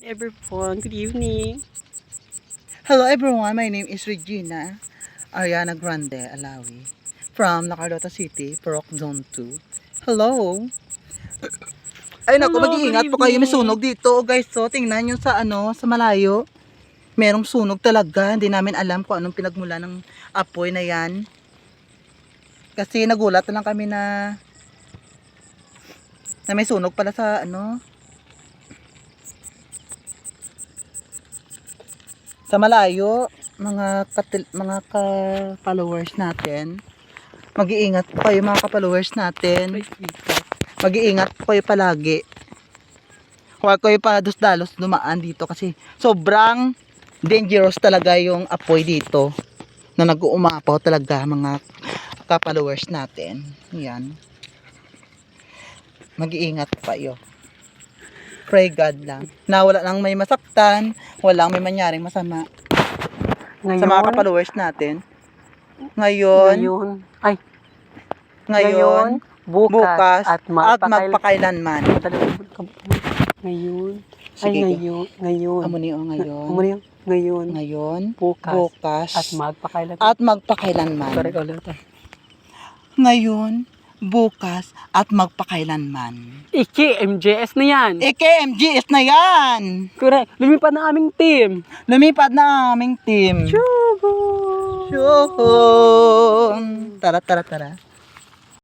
Everyone, good evening. Hello everyone, my name is Regina Ariana Grande Alawi from La Carlota City, Purok Zone 2. Hello! Ay naku, Hello, good mag-iingat po kayo, may evening. sunog dito guys. So tingnan nyo sa sa malayo. Merong sunog talaga, hindi namin alam kung anong pinagmula ng apoy na yan. Kasi nagulat na lang kami na may sunog pala sa sa malayo. Mga ka-followers natin, mag-iingat po kayo mga ka-followers natin. Mag-iingat po kayo palagi. Huwag kayo dalos dumaan dito kasi sobrang dangerous talaga yung apoy dito na nag-uumapaw talaga mga ka-followers natin. Yan. Mag-iingat po kayo. Pray God lang na wala nang may masaktan, walang may mangyaring masama sa mga ka-followers natin. Ngayon, bukas at magpakailanman. Ngayon, bukas at magpakailanman. Ngayon, bukas at magpakailanman. Iki, MJS na yan. MGS na yan! Correct. Lumipad na aming team. Shuhun! Tara.